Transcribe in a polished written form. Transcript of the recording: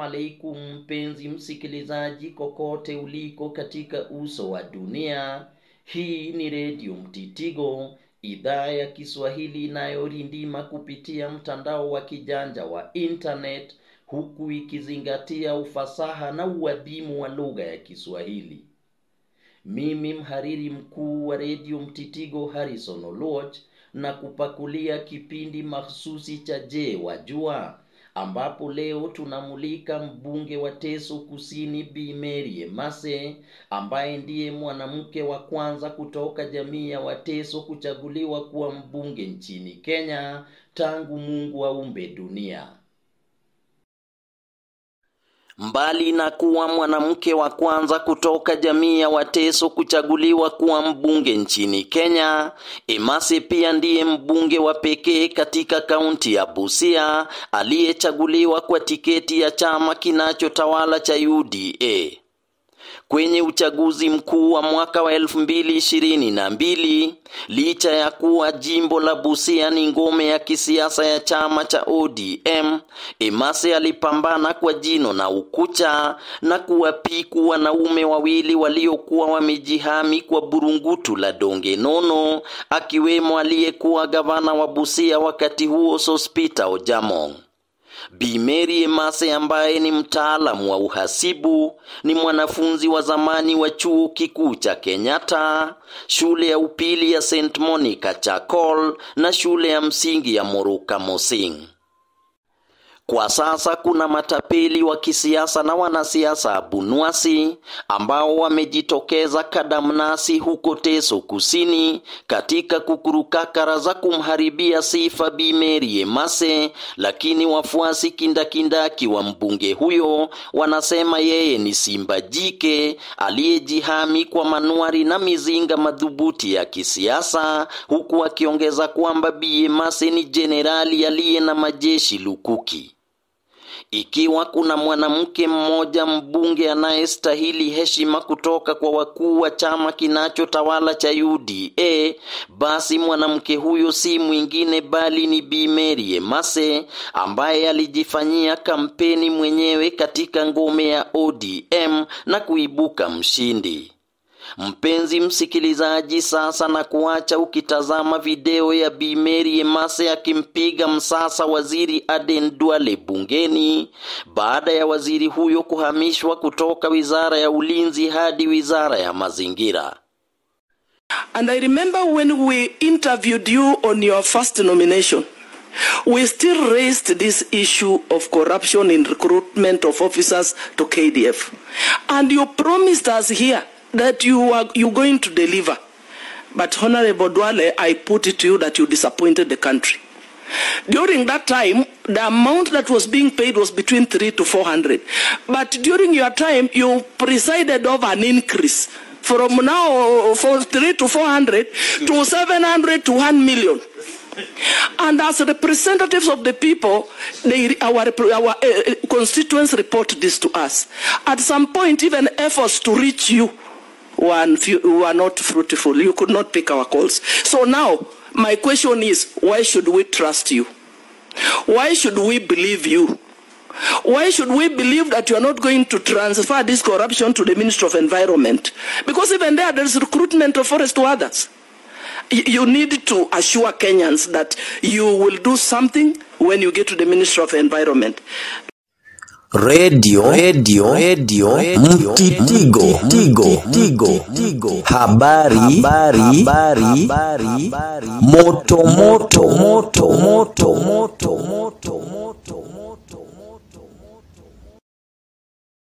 alaikum mpenzi msikilizaji kokote uliko katika uso wa dunia. Hii ni Radio Mtitigo, idhaa ya Kiswahili inayorindima kupitia mtandao wa kijanja wa internet, huku ikizingatia ufasaha na uadimu wa lugha ya Kiswahili. Mimi mhariri mkuu wa Radio Mtitigo Harrison Oluoch na kupakulia kipindi mahsusi cha Je Wajua, ambapo leo tunamulika mbunge wa Teso Kusini Bi Mary Emase, ambaye ndiye mwanamke wa kwanza kutoka jamii ya Wateso kuchaguliwa kuwa mbunge nchini Kenya tangu Mungu aumbe dunia. Mbali na kuwa mwanamke wa kwanza kutoka jamii ya Wateso kuchaguliwa kuwa mbunge nchini Kenya, Emase pia ndiye mbunge wa pekee katika kaunti ya Busia aliyechaguliwa kwa tiketi ya chama kinachotawala cha UDA. Kwenye uchaguzi mkuu wa mwaka wa 2022, licha ya kuwa jimbo la Busia ni ngome ya kisiasa ya chama cha ODM, Emase alipambana kwa jino na ukucha na kuwapiku wanaume wawili waliokuwa wamejihami kwa burungutu la donge nono, akiwemo aliyekuwa gavana wa Busia wakati huo Sospeter Ojamong. Bi Mary Emase, ambaye ni mtaalamu wa uhasibu, ni mwanafunzi wa zamani wa chuo kikuu cha Kenyatta, shule ya upili ya St. Monica Chakol na shule ya msingi ya Moruka Mosing. Kwa sasa kuna matapeli wa kisiasa na wanasiasa abunwasi ambao wamejitokeza kadamnasi huko Teso Kusini katika kukurukakara za kumharibia sifa Bi Mary Emase, lakini wafuasi kindakindaki wa mbunge huyo wanasema yeye ni simba jike aliyejihami kwa manuari na mizinga madhubuti ya kisiasa, huku wakiongeza kwamba Bi Emase ni jenerali aliye na majeshi lukuki. Ikiwa kuna mwanamke mmoja mbunge anayestahili heshima kutoka kwa wakuu wa chama kinachotawala cha UDA, basi mwanamke huyo si mwingine bali ni Bi Mary Emase, ambaye alijifanyia kampeni mwenyewe katika ngome ya ODM na kuibuka mshindi. Mpenzi msikilizaji, sasa na kuacha ukitazama video ya Bi Mary Emase akimpiga msasa waziri Aden Duale bungeni, baada ya waziri huyo kuhamishwa kutoka wizara ya ulinzi hadi wizara ya mazingira. And I remember when we interviewed you on your first nomination, we still raised this issue of corruption in recruitment of officers to KDF. And you promised us here that you're going to deliver. But Honorable Duale, I put it to you that you disappointed the country. During that time, the amount that was being paid was between 300 to 400. But during your time, you presided over an increase from now for 300 to 400 to 700 to 1 million. And as representatives of the people, our constituents report this to us. At some point, even efforts to reach you were not fruitful. You could not pick our calls. So now, my question is, why should we trust you? Why should we believe you? Why should we believe that you are not going to transfer this corruption to the Ministry of Environment? Because even there is recruitment of forest others. You need to assure Kenyans that you will do something when you get to the Ministry of Environment. Radio Mtitigo, habari, moto.